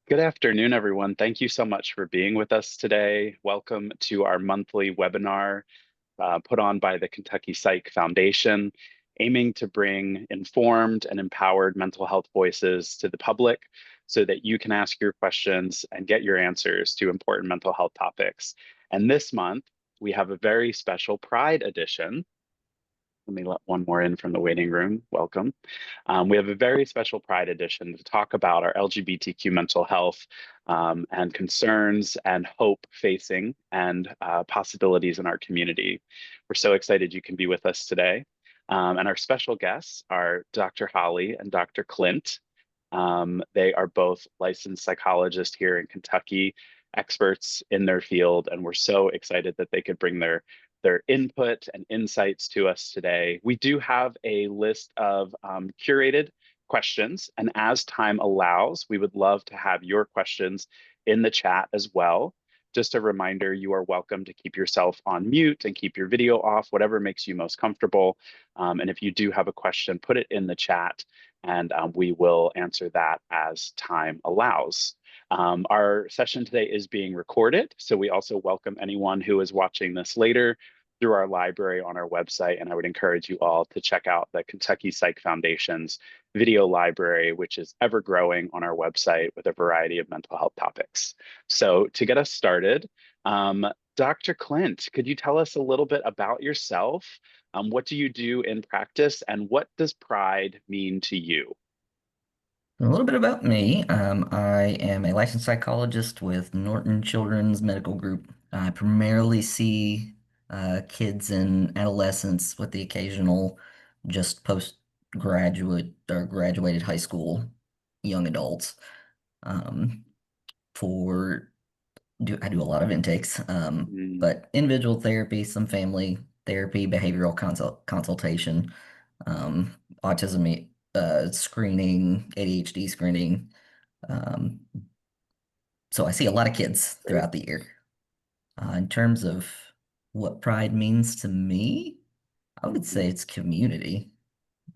Good afternoon, everyone. Thank you so much for being with us today. Welcome to our monthly webinar put on by the Kentucky Psych Foundation, aiming to bring informed and empowered mental health voices to the public so that you can ask your questions and get your answers to important mental health topics. And this month, we have a very special Pride edition. Let me let one more in from the waiting room. Welcome. We have a very special Pride edition to talk about our LGBTQ mental health and concerns and hope facing and possibilities in our community. We're so excited you can be with us today. And our special guests are Dr. Holly and Dr. Clint. They are both licensed psychologists here in Kentucky, experts in their field, and we're so excited that they could bring their input and insights to us today. We do have a list of curated questions, and as time allows, we would love to have your questions in the chat as well. Just a reminder, you are welcome to keep yourself on mute and keep your video off, whatever makes you most comfortable. And if you do have a question, put it in the chat and we will answer that as time allows. Our session today is being recorded, so we also welcome anyone who is watching this later through our library on our website, and I would encourage you all to check out the Kentucky Psych Foundation's video library, which is ever growing on our website with a variety of mental health topics. So to get us started, Dr. Clint, could you tell us a little bit about yourself? What do you do in practice, and what does pride mean to you? A little bit about me. I am a licensed psychologist with Norton Children's Medical Group. I primarily see kids and adolescents with the occasional just postgraduate or graduated high school young adults. Um, for I do a lot of intakes, Mm, but individual therapy, some family therapy, behavioral consultation, um, autism screening, ADHD screening. Um, so I see a lot of kids great. throughout the year. In terms of what pride means to me, I would say Mhm. it's community.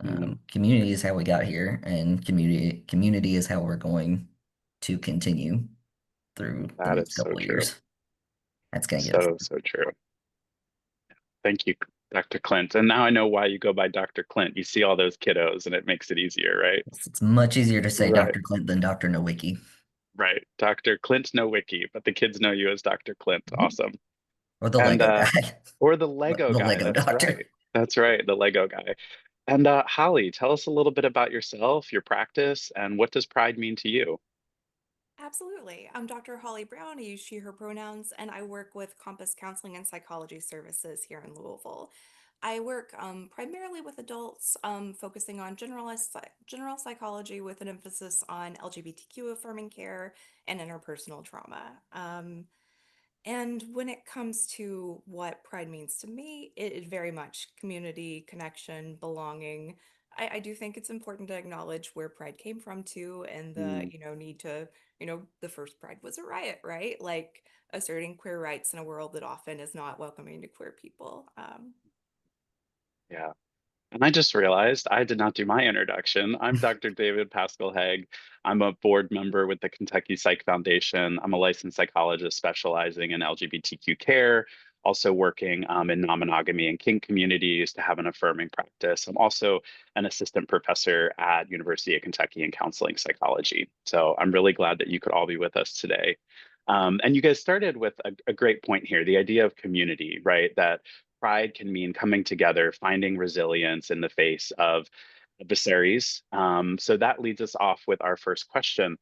Mm, Community is how we got here, and community is how we're going to continue through the that is next so couple of true. years. That's going to get us. So, so true. Thank you, Dr. Clint. And now I know why you go by Dr. Clint. You see all those kiddos and it makes it easier, right? It's much easier to say Right, Dr. Clint than Dr. Nowicki. right. Dr. Clint Nowicki, but the kids know you as Dr. Clint. Mhm. Awesome. Or the And Lego guy, or the Lego the guy. Lego That's doctor. right. That's right, the Lego guy. And Holly, tell us a little bit about yourself, your practice, and what does pride mean to you? Absolutely. I'm Dr. Holly Brown. I use she, her pronouns, and I work with Compass Counseling and Psychology Services here in Louisville. I work primarily with adults, focusing on general psychology with an emphasis on LGBTQ affirming care and interpersonal trauma. And when it comes to what pride means to me, it is very much community, connection, belonging. I do think it's important to acknowledge where pride came from too, and the, Mm, need to, the first pride was a riot, right? Like asserting queer rights in a world that often is not welcoming to queer people. yeah. And I just realized I did not do my introduction. I'm Dr. David Pascal Haig. I'm a board member with the Kentucky Psych Foundation. I'm a licensed psychologist specializing in LGBTQ care, also working in non monogamy and kink communities to have an affirming practice. I'm also an assistant professor at University of Kentucky in counseling psychology. So I'm really glad that you could all be with us today. And you guys started with a great point here, the idea of community, right? That pride can mean coming together, finding resilience in the face of adversaries. So that leads us off with our first question.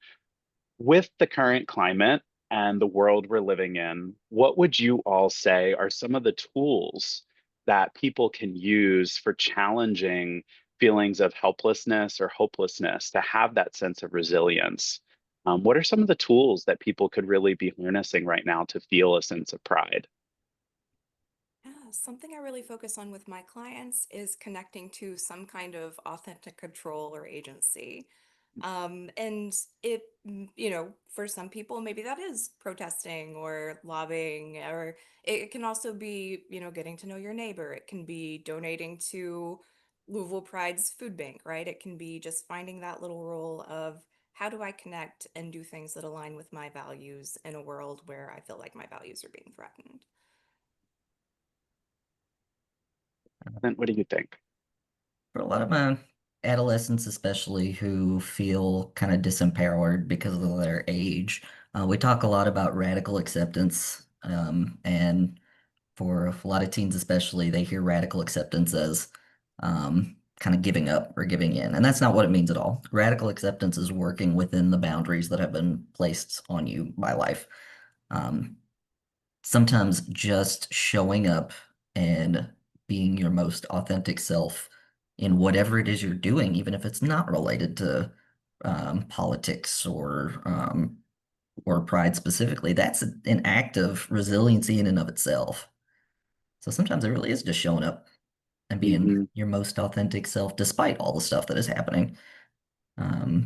With the current climate and the world we're living in, what would you all say are some of the tools that people can use for challenging feelings of helplessness or hopelessness to have that sense of resilience? What are some of the tools that people could really be harnessing right now to feel a sense of pride? Yeah, something I really focus on with my clients is connecting to some kind of authentic control or agency. And for some people, maybe that is protesting or lobbying, or it can also be, getting to know your neighbor. It can be donating to Louisville Pride's food bank, right? It can be just finding that little role of how do I connect and do things that align with my values in a world where I feel like my values are being threatened? And what do you think? For a lot of adolescents, especially who feel kind of disempowered because of their age, we talk a lot about radical acceptance. And for a lot of teens, especially, they hear radical acceptance as kind of giving up or giving in. And that's not what it means at all. Radical acceptance is working within the boundaries that have been placed on you by life. Um, Sometimes just showing up and being your most authentic self in whatever it is you're doing, even if it's not related to politics or pride specifically, that's an act of resiliency in and of itself. So sometimes it really is just showing up and being Hmm. your most authentic self despite all the stuff that is happening.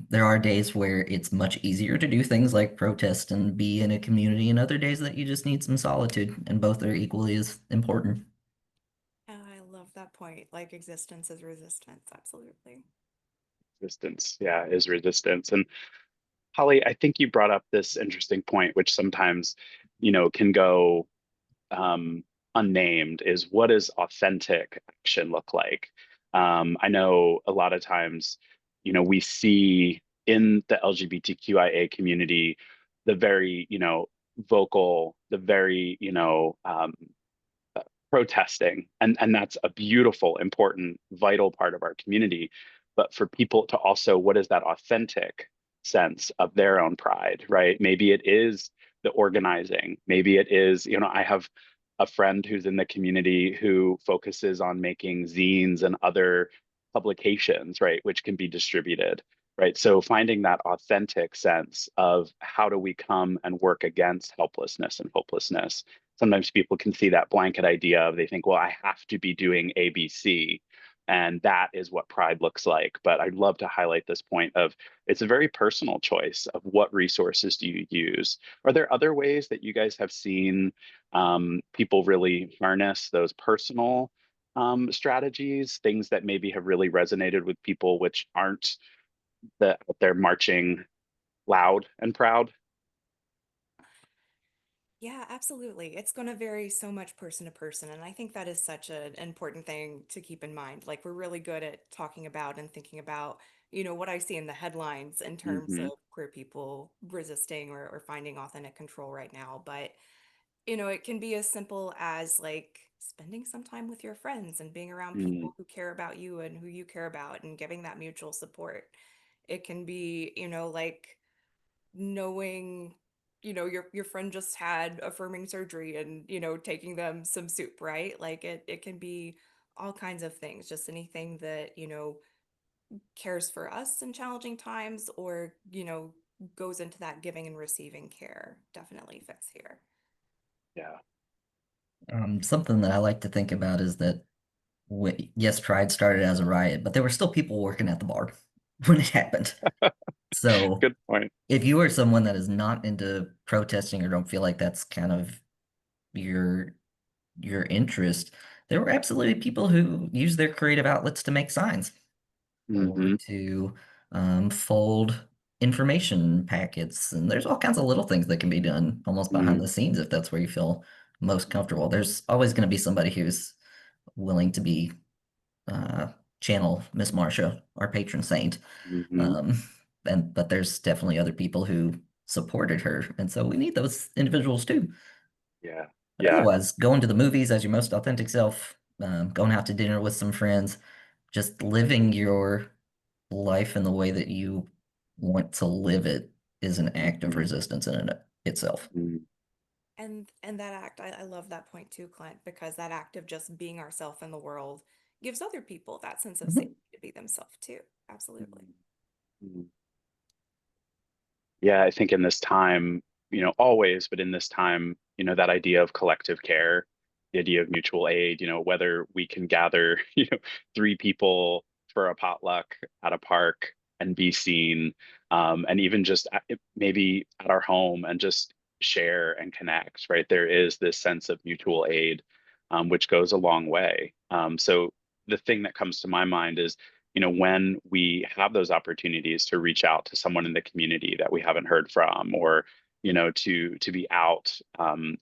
There are days where it's much easier to do things like protest and be in a community, and other days that you just need some solitude, and both are equally as important. I love that point. Like existence is resistance. Absolutely. Resistance, yeah, is resistance. And Holly, I think you brought up this interesting point, which sometimes, can go um, unnamed, is what does authentic action look like? I know a lot of times, we see in the LGBTQIA community the very, vocal, the very, protesting, and that's a beautiful, important, vital part of our community. But for people to also, what is that authentic sense of their own pride, right? Maybe it is the organizing, maybe it is, I have a friend who's in the community who focuses on making zines and other publications, right, which can be distributed, right? So finding that authentic sense of how do we come and work against helplessness and hopelessness. Sometimes people can see that blanket idea of, they think, well, I have to be doing ABC, and that is what pride looks like. But I'd love to highlight this point of, it's a very personal choice of what resources do you use. Are there other ways that you guys have seen people really harness those personal strategies, things that maybe have really resonated with people, which aren't that they're marching loud and proud? Yeah, absolutely. It's going to vary so much person to person. And I think that is such an important thing to keep in mind. Like, we're really good at talking about and thinking about, what I see in the headlines in terms Hmm. of queer people resisting or finding authentic control right now. But, it can be as simple as like spending some time with your friends and being around Mm. people who care about you and who you care about and giving that mutual support. It can be, like knowing your friend just had affirming surgery and taking them some soup, right? Like it can be all kinds of things, just anything that cares for us in challenging times, or goes into that giving and receiving care, definitely fits here. Yeah. Something that I like to think about is that yes, Pride started as a riot, but there were still people working at the bar when it happened. So Good point. if you are someone that is not into protesting or don't feel like that's kind of your your interest, there were absolutely people who use their creative outlets to make signs or Hmm. to fold information packets. And there's all kinds of little things that can be done almost behind Mm. the scenes if that's where you feel most comfortable. There's always going to be somebody who's willing to be uh, channel Miss Marcia, our patron saint. Hmm. Um, but there's definitely other people who supported her, and so we need those individuals too. Yeah. But Yeah. otherwise, going to the movies as your most authentic self, going out to dinner with some friends, just living your life in the way that you want to live it is an act of Hmm. resistance in and itself. Hmm. And that act, I love that point too, Clint, because that act of just being ourselves in the world gives other people that sense of Mhm. safety to be themselves too. Absolutely. Hmm. Yeah, I think in this time, always, but in this time, that idea of collective care, the idea of mutual aid, whether we can gather, three people for a potluck at a park and be seen, and even just maybe at our home and just share and connect, right? There is this sense of mutual aid, which goes a long way. So the thing that comes to my mind is, when we have those opportunities to reach out to someone in the community that we haven't heard from, or to be out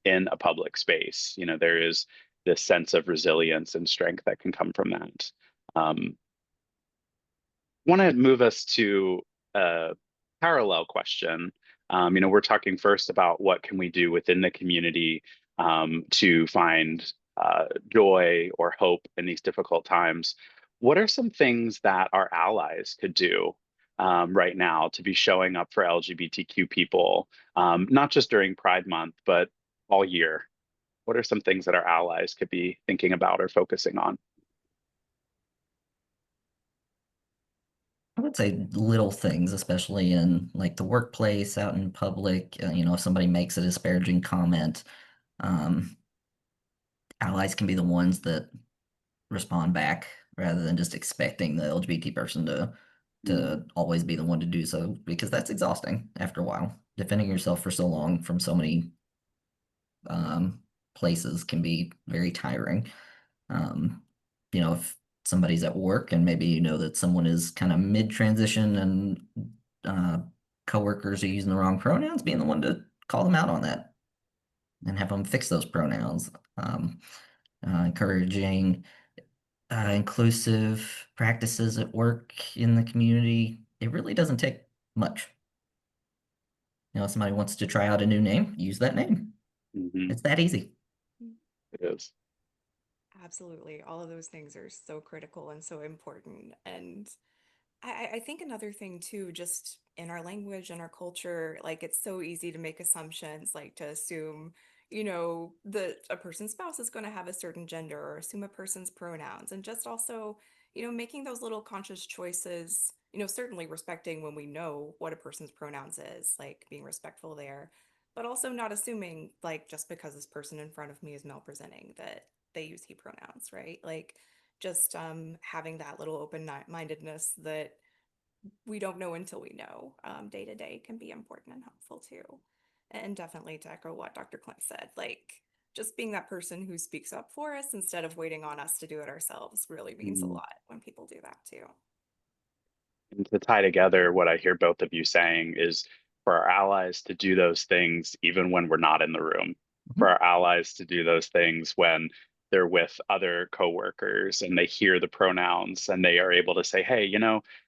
in a public space, there is this sense of resilience and strength that can come from that. Want to move us to a parallel question. We're talking first about what can we do within the community to find joy or hope in these difficult times. What are some things that our allies could do right now to be showing up for LGBTQ people, not just during Pride Month, but all year? What are some things that our allies could be thinking about or focusing on? I would say little things, especially in like the workplace, out in public. If somebody makes a disparaging comment, um, allies can be the ones that respond back rather than just expecting the LGBT person to always be the one to do so, because that's exhausting after a while. Defending yourself for so long from so many um, places can be very tiring. Um, if somebody's at work and maybe you know that someone is kind of mid-transition and uh, coworkers are using the wrong pronouns, being the one to call them out on that and have them fix those pronouns. Encouraging inclusive practices at work in the community. It really doesn't take much. If somebody wants to try out a new name, use that name. Mm-hmm. It's that easy. It is. Absolutely. All of those things are so critical and so important. And I think another thing too, just in our language and our culture, like it's so easy to make assumptions, like to assume, that a person's spouse is going to have a certain gender or assume a person's pronouns. And just also, making those little conscious choices, certainly respecting when we know what a person's pronouns is, like being respectful there, but also not assuming, like, just because this person in front of me is male presenting that they use he pronouns, right? Like, just having that little open-mindedness that we don't know until we know day to day can be important and helpful too. And definitely to echo what Dr. Clint said, like just being that person who speaks up for us instead of waiting on us to do it ourselves really means a Mm. lot when people do that too. And to tie together what I hear both of you saying is for our allies to do those things even when we're not in the room, Mhm. for our allies to do those things when they're with other coworkers and they hear the pronouns and they are able to say, hey,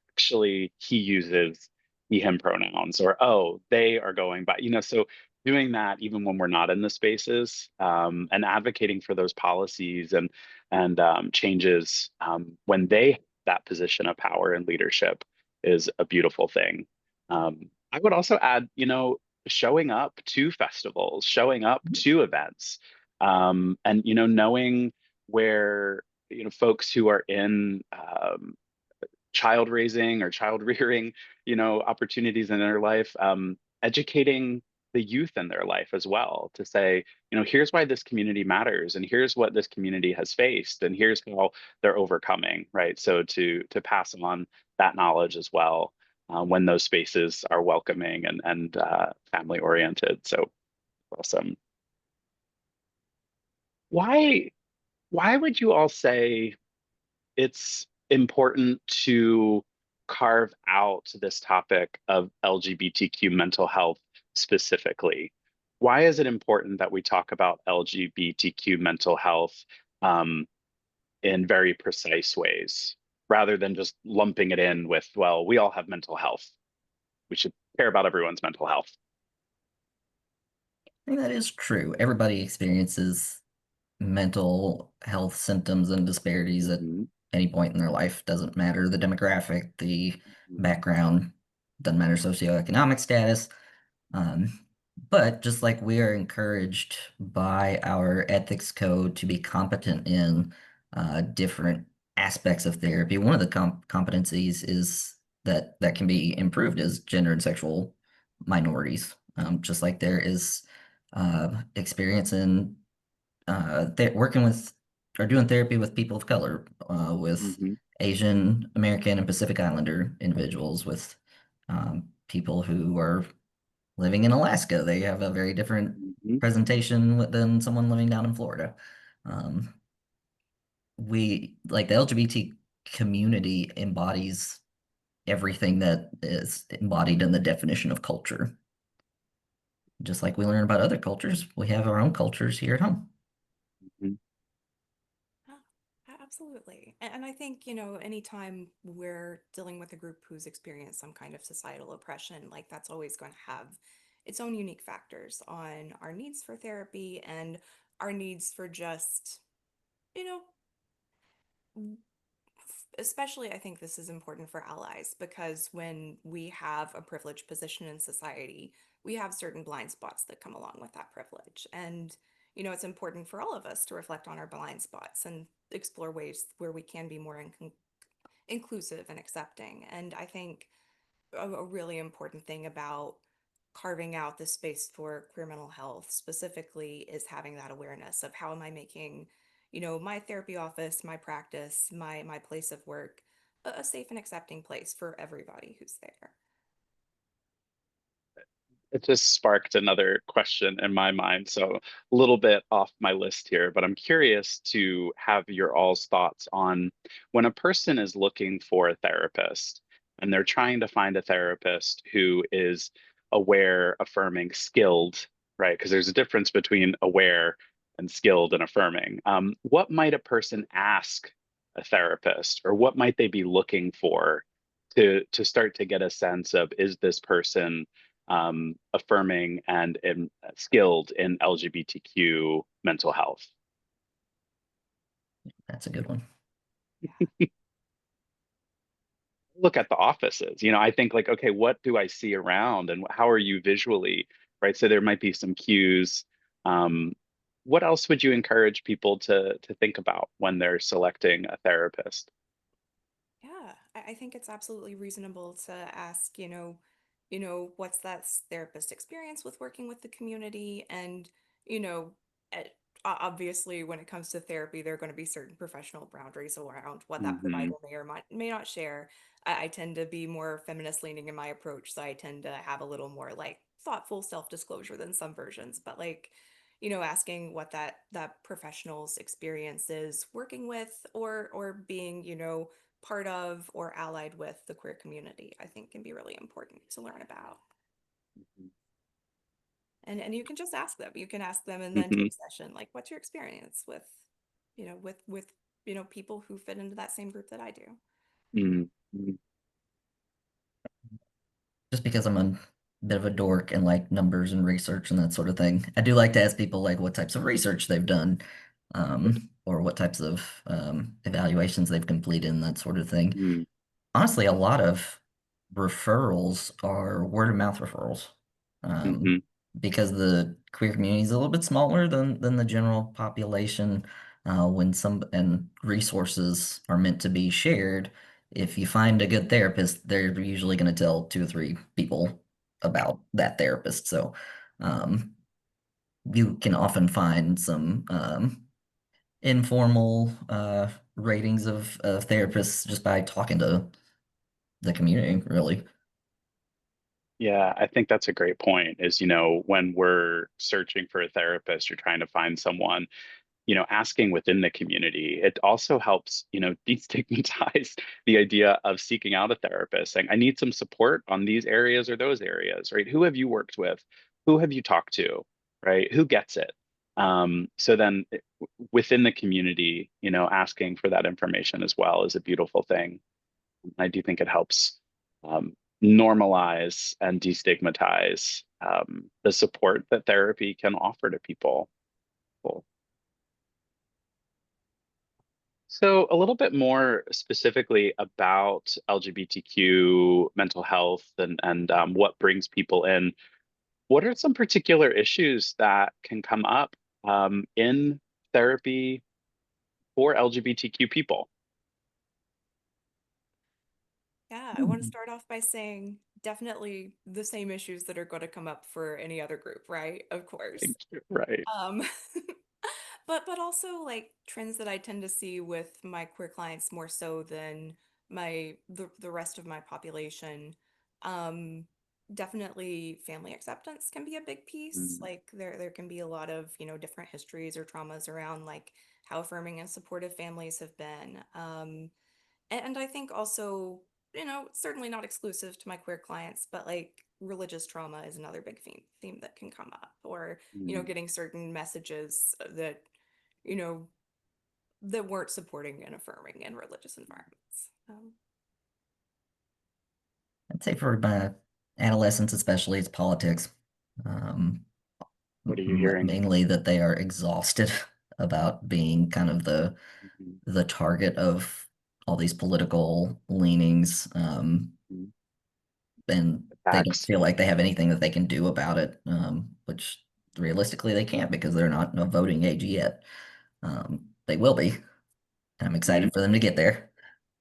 actually he uses he, him pronouns, or oh, they are going by, so doing that even when we're not in the spaces, and advocating for those policies and changes when they that position of power and leadership is a beautiful thing. I would also add, showing up to festivals, showing up to events, and knowing where folks who are in child raising or child rearing, opportunities in their life, educating the youth in their life as well to say, here's why this community matters, and here's what this community has faced, and here's how they're overcoming, right? So to pass on that knowledge as well when those spaces are welcoming and family oriented. So awesome. Why why would you all say it's important to carve out this topic of LGBTQ mental health specifically? Why is it important that we talk about LGBTQ mental health um, in very precise ways rather than just lumping it in with, well, we all have mental health. We should care about everyone's mental health. I think that is true. Everybody experiences mental health symptoms and disparities at Mm-hmm. any point in their life. Doesn't matter the demographic, the background, doesn't matter socioeconomic status. Um, but just like we are encouraged by our ethics code to be competent in different aspects of therapy, one of the competencies is that can be improved is gender and sexual minorities. Just like there is experience in working with or doing therapy with people of color, with Mm-hmm. Asian American and Pacific Islander individuals, with people who are living in Alaska. They have a very different Mm-hmm. presentation than someone living down in Florida. We like the LGBT community embodies everything that is embodied in the definition of culture. Just like we learn about other cultures, we have our own cultures here at home. Mhm. Oh, absolutely. And I think, you know, anytime we're dealing with a group who's experienced some kind of societal oppression, like that's always going to have its own unique factors on our needs for therapy and our needs for just, you know, especially I think this is important for allies because when we have a privileged position in society, we have certain blind spots that come along with that privilege. And, you know, it's important for all of us to reflect on our blind spots and explore ways where we can be more inclusive and accepting. And I think a really important thing about carving out the space for queer mental health specifically is having that awareness of how am I making, you know, my therapy office, my practice, my place of work a safe and accepting place for everybody who's there. It just sparked another question in my mind. So a little bit off my list here, but I'm curious to have your all's thoughts on when a person is looking for a therapist and they're trying to find a therapist who is aware, affirming, skilled, right? Because there's a difference between aware and skilled and affirming. What might a person ask a therapist, or what might they be looking for to start to get a sense of, is this person affirming and skilled in LGBTQ mental health? That's a good one. Yeah. Look at the offices. I think like, okay, what do I see around and how are you visually, right? So there might be some cues. Um, what else would you encourage people to think about when they're selecting a therapist? Yeah, I think it's absolutely reasonable to ask, what's that therapist experience with working with the community? And, you know, eh, obviously, when it comes to therapy, there are going to be certain professional boundaries around what that Hmm. provider may not share. I tend to be more feminist leaning in my approach, so I tend to have a little more like thoughtful self-disclosure than some versions, but like, asking what that professional's experience is working with or being, part of or allied with the queer community, I think can be really important to learn about. And you can just ask them. You can ask them in the Hmm. intake session, like, what's your experience with, people who fit into that same group that I do. Hmm. Just because I'm a bit of a dork and like numbers and research and that sort of thing, I do like to ask people like what types of research they've done, or what types of evaluations they've completed and that sort of thing. Hmm. Honestly, a lot of referrals are word of mouth referrals, um, Hmm. because the queer community is a little bit smaller than the general population. When some and resources are meant to be shared, if you find a good therapist, they're usually going to tell two or three people about that therapist. So, um, you can often find some informal ratings of therapists just by talking to the community, really. Yeah, I think that's a great point is, when we're searching for a therapist, you're trying to find someone, asking within the community. It also helps, destigmatize the idea of seeking out a therapist, saying, I need some support on these areas or those areas, right? Who have you worked with? Who have you talked to, right? Who gets it? So then within the community, asking for that information as well is a beautiful thing. I do think it helps um, normalize and destigmatize the support that therapy can offer to people. Cool. So, a little bit more specifically about LGBTQ mental health and what brings people in. What are some particular issues that can come up in therapy for LGBTQ people? Yeah, I want to start off by saying definitely the same issues that are going to come up for any other group, right? Of course. Thank you. Right. Um, but also like trends that I tend to see with my queer clients more so than the rest of my population. Um, Definitely family acceptance can be a big piece. Mm, Like there can be a lot of, different histories or traumas around like how affirming and supportive families have been. And I think also, certainly not exclusive to my queer clients, but like religious trauma is another big theme that can come up, or, Mm, getting certain messages that, you know, that weren't supporting and affirming in religious environments. I'd say for my adolescents, especially, it's politics. Um, what are you hearing? Mainly that they are exhausted about being kind of Mhm, the target of all these political leanings, mhm. and they don't Attacks. feel like they have anything that they can do about it, which realistically they can't because they're not of voting age yet. They will be, and I'm Mhm, excited for them to get there.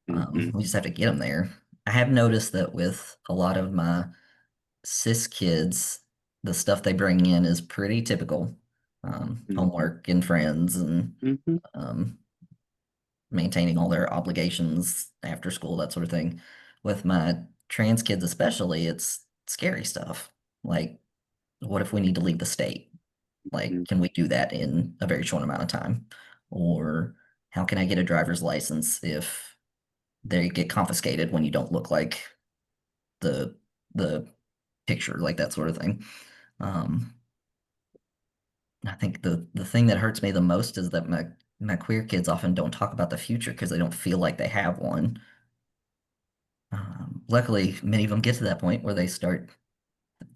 mhm, We just have to get them there. I have noticed that with a lot of my cis kids, the stuff they bring in is pretty typical. mhm, Homework and friends and mhm, um, maintaining all their obligations after school, that sort of thing. With my trans kids, especially, it's scary stuff. Like, what if we need to leave the state? Like, mhm, can we do that in a very short amount of time? Or how can I get a driver's license if they get confiscated when you don't look like the the picture, like that sort of thing? Um, I think the thing that hurts me the most is that my queer kids often don't talk about the future because they don't feel like they have one. Luckily, many of them get to that point where they start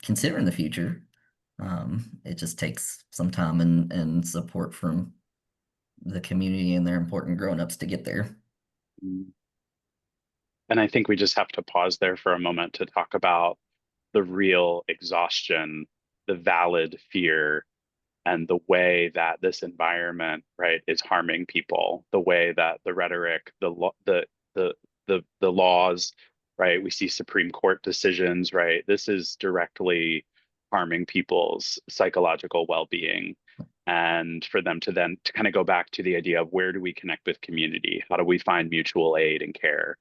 considering the future. It just takes some time and support from the community and their important grown-ups to get there. mhm. And I think we just have to pause there for a moment to talk about the real exhaustion, the valid fear, and the way that this environment, right, is harming people, the way that the rhetoric, the the laws, right, we see Supreme Court decisions, right, this is directly harming people's psychological well-being. And for them to then to kind of go back to the idea of where do we connect with community, how do we find mutual aid and care,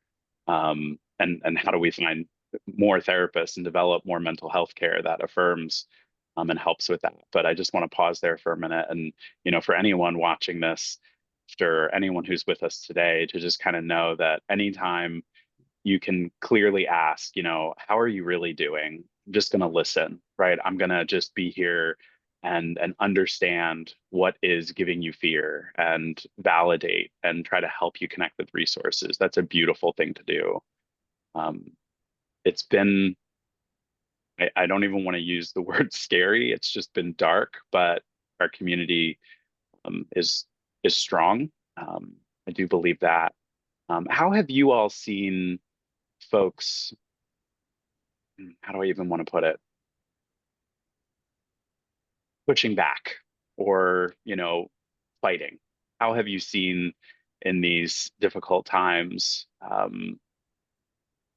and how do we find more therapists and develop more mental health care that affirms and helps with that. But I just want to pause there for a minute. And, for anyone watching this, or anyone who's with us today, to just kind of know that anytime you can clearly ask, how are you really doing? I'm just going to listen, right? I'm going to just be here and understand what is giving you fear and validate and try to help you connect with resources. That's a beautiful thing to do. Um, it's been I don't even want to use the word scary. It's just been dark, but our community is strong. I do believe that. How have you all seen folks? How do I even want to put it? Pushing back, or fighting. How have you seen in these difficult times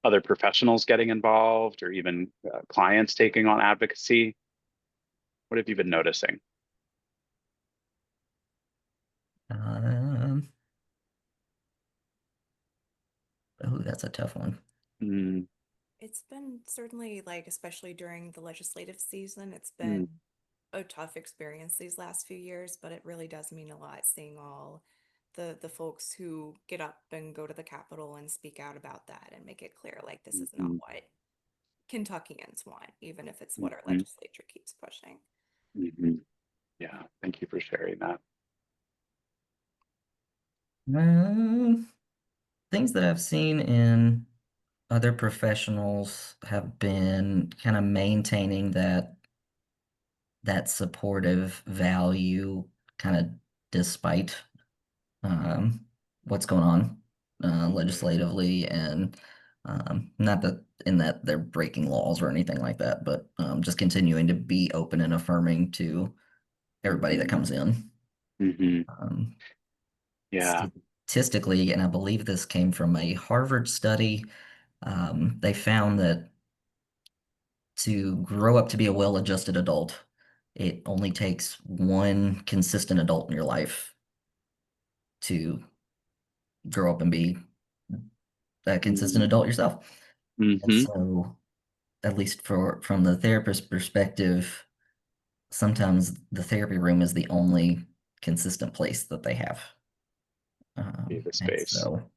other professionals getting involved, or even clients taking on advocacy? What have you been noticing? Um, oh, that's a tough one. Mm, It's been certainly like, especially during the legislative season, it's mm, been a tough experience these last few years, but it really does mean a lot seeing all the folks who get up and go to the Capitol and speak out about that and make it clear like this is not mhm, what Kentuckians want, even if it's what our mhm, legislature keeps pushing. mhm. Yeah, thank you for sharing that. Um, Things that I've seen in other professionals have been kind of maintaining that supportive value, kind of despite um, what's going on legislatively, and not that in that they're breaking laws or anything like that, but just continuing to be open and affirming to everybody that Hmm. comes in. Hmm. Um, Yeah. Statistically, and I believe this came from a Harvard study, they found that to grow up to be a well-adjusted adult, it only takes one consistent adult in your life to grow up and be a consistent Hmm. adult yourself. And Hmm. so, at least from the therapist perspective, sometimes the therapy room is the only consistent place that they have. Be the And space. so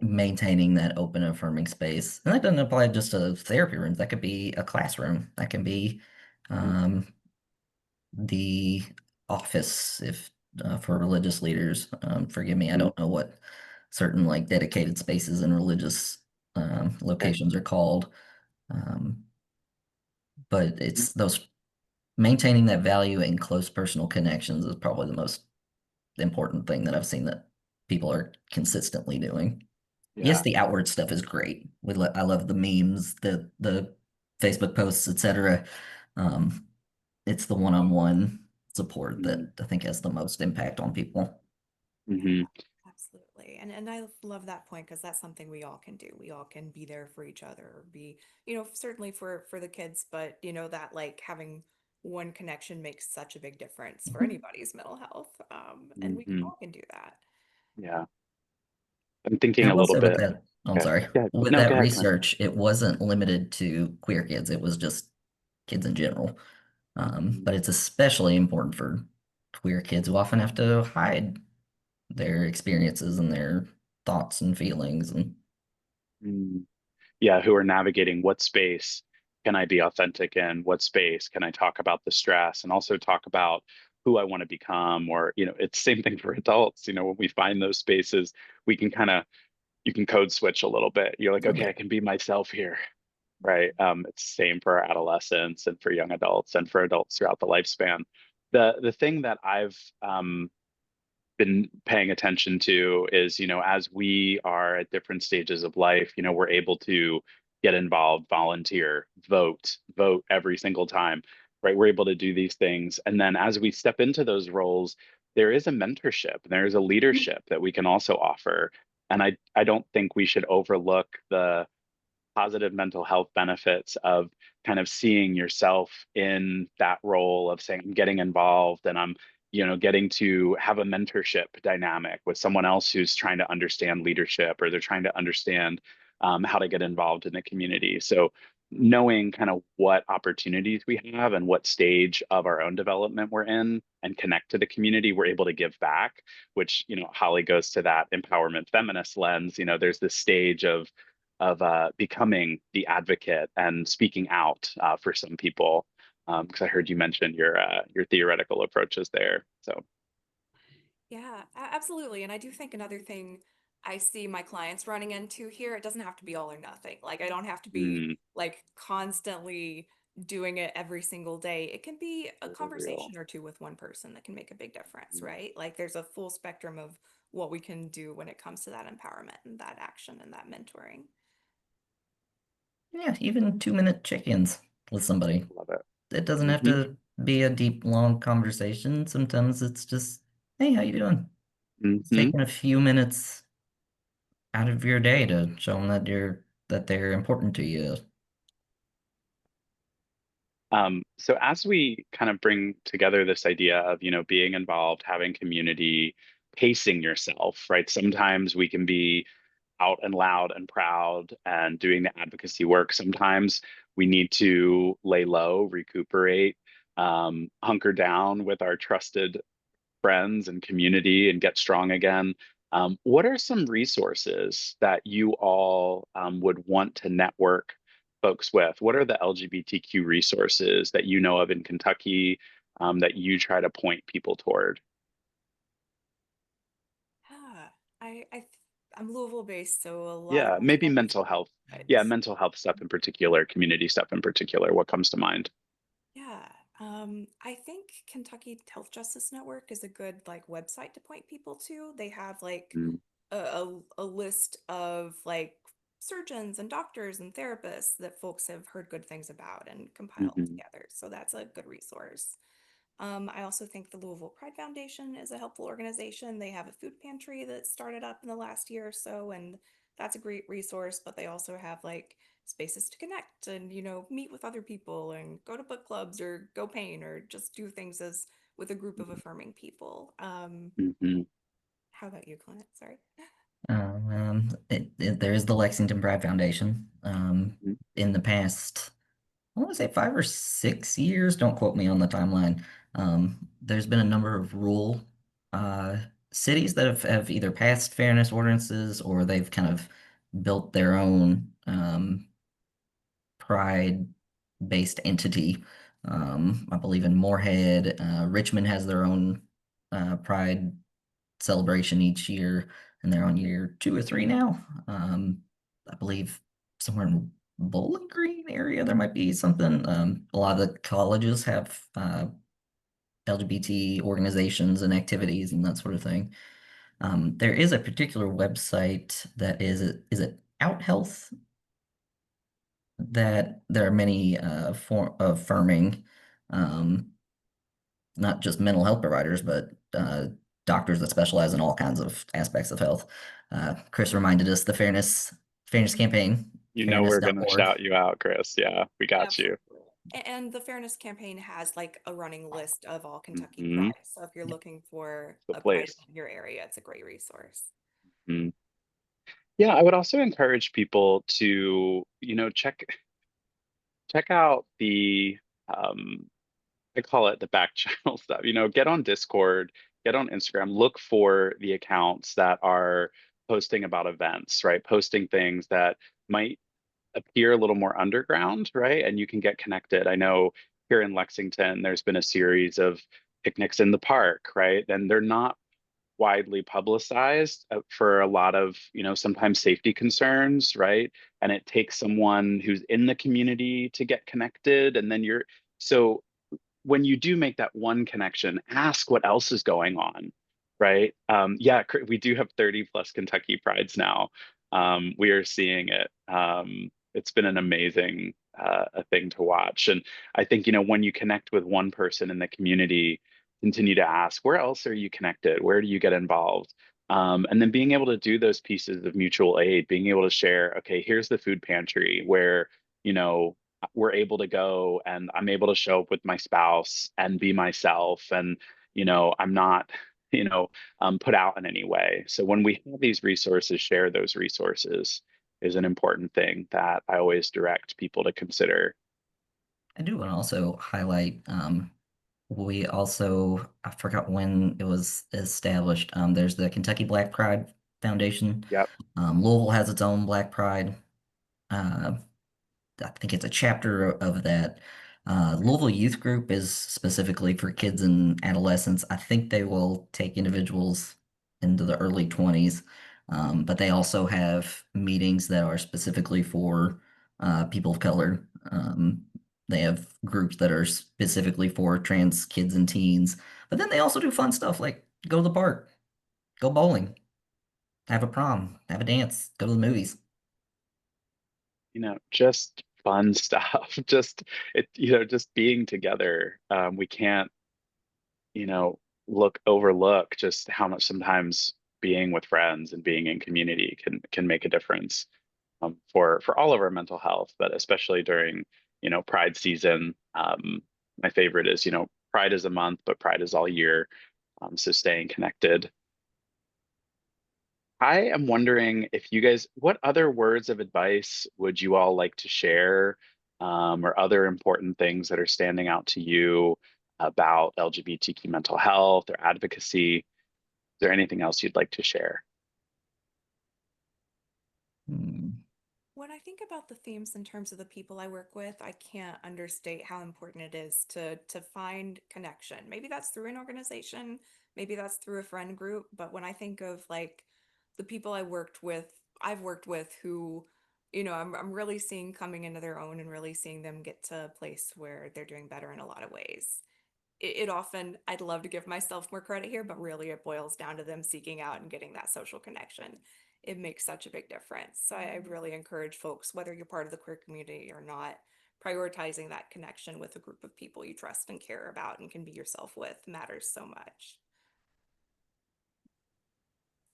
maintaining that open, affirming space. And that doesn't apply just to therapy rooms. That could be a classroom. That can be Mhm. um, the office if for religious leaders. Forgive me, I Mhm. don't know what certain like dedicated spaces in religious Yeah. locations are called. Um, but Mhm. it's those maintaining that value in close personal connections is probably the most important thing that I've seen that people are consistently doing. Yes, Yeah. the outward stuff is great. I love the memes, the Facebook posts, etc. Um, it's the one-on-one support Mhm. that I think has the most impact on people. Yeah, Mhm. absolutely. And I love that point because that's something we all can do. We all can be there for each other, be, certainly for the kids, but that like having one connection makes such a big difference for anybody's mental health. And we Mhm. all can do that. Yeah. I'm And thinking I a will little say with bit. that, I'm Okay. sorry, Yeah. with No, go that ahead, Clint. research, it wasn't limited to queer kids. It was just kids in general. Mhm. But it's especially important for queer kids who often have to hide their experiences and their thoughts and feelings. And Mm. Yeah, who are navigating what space can I be authentic in? What space can I talk about the stress and also talk about who I want to become? Or, it's same thing for adults. When we find those spaces, we can you can code switch a little bit. You're like, a little okay, I bit. can be myself here, right? It's the same for adolescents and for young adults and for adults throughout the lifespan. The thing that I've been paying attention to is, as we are at different stages of life, we're able to get involved, volunteer, vote every single time, right? We're able to do these things. And then as we step into those roles, there is a mentorship, there is a leadership that we can also offer. And I don't think we should overlook the positive mental health benefits of kind of seeing yourself in that role of saying I'm getting involved and I'm getting to have a mentorship dynamic with someone else who's trying to understand leadership or they're trying to understand how to get involved in the community. So knowing kind of what opportunities we have and what stage of our own development we're in and connect to the community, we're able to give back, which Holly goes to that empowerment feminist lens. There's this stage of becoming the advocate and speaking out for some people. Because I heard you mention your theoretical approaches there. So, Yeah, absolutely. And I do think another thing I see my clients running into here, it doesn't have to be all or nothing. Like I don't have to be mm, like constantly doing it every single day. It can be a very real. conversation or two with one person that can make a big difference, Mm, right? Like there's a full spectrum of what we can do when it comes to that empowerment and that action and that mentoring. Yeah, even 2-minute check-ins with somebody. love it. It doesn't have Hmm. to be a deep, long conversation. Sometimes it's just, hey, how you doing? It's Hmm. taking a few minutes out of your day to show them that they're important to you. So as we kind of bring together this idea of, being involved, having community, pacing yourself, right? Sometimes we can be out and loud and proud and doing the advocacy work. Sometimes we need to lay low, recuperate, hunker down with our trusted friends and community and get strong again. What are some resources that you all would want to network folks with? What are the LGBTQ resources that you know of in Kentucky that you try to point people toward? Yeah, I'm Louisville based, so a lot of Yeah, my maybe stuff is mental on health. Yeah, websites. mental health stuff in particular, community stuff in particular. What comes to mind? Yeah, I think Kentucky Health Justice Network is a good like website to point people to. They have like Mm-hmm. a list of like surgeons and doctors and therapists that folks have heard good things about and compiled Mm-hmm. together. So that's a good resource. I also think the Louisville Pride Foundation is a helpful organization. They have a food pantry that started up in the last year or so, and that's a great resource. But they also have like spaces to connect and, meet with other people and go to book clubs or go paint or just do things as with a group of affirming people. Mm-hmm. How about you, Clint? Sorry. There is the Lexington Pride Foundation. Mm-hmm. In the past, I want to say 5 or 6 years, don't quote me on the timeline. There's been a number of rural cities that have either passed fairness ordinances or they've kind of built their own pride-based entity. I believe in Moorhead, Richmond has their own pride celebration each year, and they're on year 2 or 3 now. I believe somewhere in Bowling Green area there might be something. A lot of the colleges have LGBT organizations and activities and that sort of thing. There is a particular website that is it Out Health that there are many affirming, um, not just mental health providers, but doctors that specialize in all kinds of aspects of health. Chris reminded us the fairness campaign, You know we're gonna fairness.org. shout you out, Chris. Yeah, we got you. Absolutely. And the Fairness Campaign has like a running list of all Kentucky Hmm. Pride. So if you're looking for The a Pride place. in your area, it's a great resource. Mhm. Yeah, I would also encourage people to, check out the I call it the back channel stuff. Get on Discord, get on Instagram, look for the accounts that are posting about events, right? Posting things that might appear a little more underground, right? And you can get connected. I know here in Lexington, there's been a series of picnics in the park, right? And they're not widely publicized for a lot of, sometimes safety concerns, right? And it takes someone who's in the community to get connected. And then so when you do make that one connection, ask what else is going on, right? Yeah, we do have 30 plus Kentucky Prides now. We are seeing it. It's been an amazing a thing to watch. And I think, when you connect with one person in the community, continue to ask, where else are you connected? Where do you get involved? And then being able to do those pieces of mutual aid, being able to share, okay, here's the food pantry where, you know, we're able to go and I'm able to show up with my spouse and be myself. And, I'm not, put out in any way. So when we have these resources, share those resources is an important thing that I always direct people to consider. I do want to also highlight, we also, I forgot when it was established. There's the Kentucky Black Pride Foundation. Yep. Louisville has its own Black Pride. Uh, I think it's a chapter of that. Louisville Youth Group is specifically for kids and adolescents. I think they will take individuals into the early 20s, but they also have meetings that are specifically for people of color. They have groups that are specifically for trans kids and teens, but then they also do fun stuff like go to the park, go bowling, have a prom, have a dance, go to the movies. Just fun stuff. Just being together. We can't, you know, overlook just how much sometimes being with friends and being in community can make a difference for all of our mental health, but especially during, Pride season. My favorite is, Pride is a month, but Pride is all year. So staying connected. I am wondering if what other words of advice would you all like to share, or other important things that are standing out to you about LGBTQ mental health or advocacy? Is there anything else you'd like to share? Hmm. When I think about the themes in terms of the people I work with, I can't understate how important it is to find connection. Maybe that's through an organization, maybe that's through a friend group, but when I think of like the people I've worked with who, I'm really seeing coming into their own and really seeing them get to a place where they're doing better in a lot of ways. It often, I'd love to give myself more credit here, but really it boils down to them seeking out and getting that social connection. It makes such a big difference. So I really encourage folks, whether you're part of the queer community or not, prioritizing that connection with a group of people you trust and care about and can be yourself with matters so much.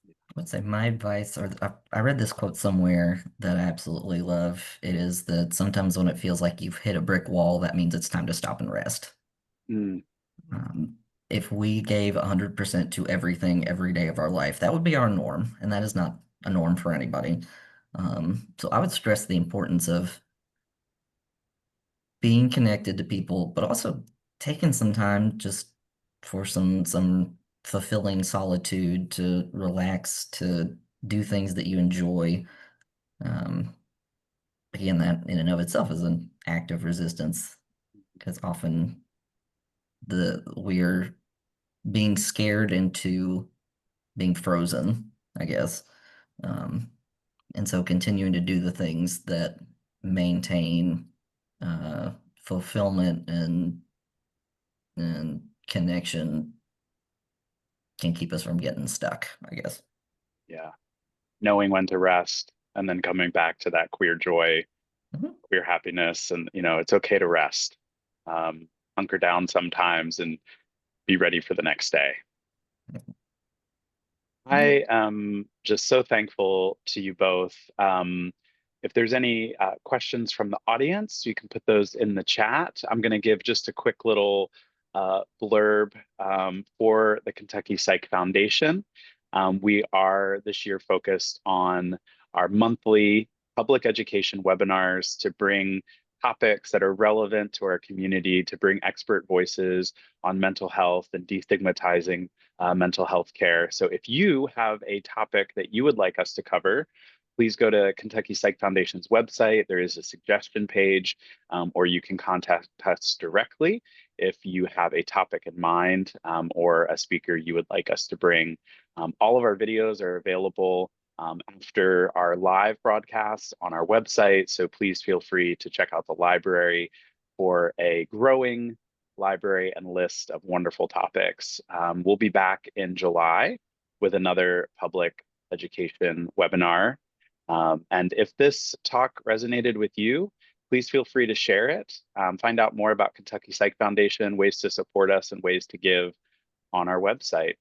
I would say my advice, or I read this quote somewhere that I absolutely love. It is that sometimes when it feels like you've hit a brick wall, that means it's time to stop and rest. Mm, If we gave 100% to everything every day of our life, that would be our norm, and that is not a norm for anybody. So I would stress the importance of being connected to people, but also taking some time just for some fulfilling solitude, to relax, to do things that you enjoy. Um, Again, that in and of itself is an act of resistance, because often we're being scared into being frozen, I guess. And so continuing to do the things that maintain fulfillment and connection can keep us from getting stuck, I guess. Yeah. Knowing when to rest and then coming back to that queer joy, Mhm. queer happiness, and it's okay to rest. Hunker down sometimes and be ready for the next day. I am just so thankful to you both. If there's any questions from the audience, you can put those in the chat. I'm going to give just a quick little blurb for the Kentucky Psych Foundation. We are this year focused on our monthly public education webinars to bring topics that are relevant to our community, to bring expert voices on mental health and destigmatizing mental health care. So if you have a topic that you would like us to cover, please go to Kentucky Psych Foundation's website. There is a suggestion page, or you can contact us directly if you have a topic in mind or a speaker you would like us to bring. All of our videos are available after our live broadcast on our website, so please feel free to check out the library for a growing library and list of wonderful topics. We'll be back in July with another public education webinar. And if this talk resonated with you, please feel free to share it. Find out more about Kentucky Psych Foundation, ways to support us, and ways to give on our website.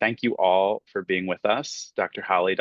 Thank you all for being with us. Dr. Holly, Dr.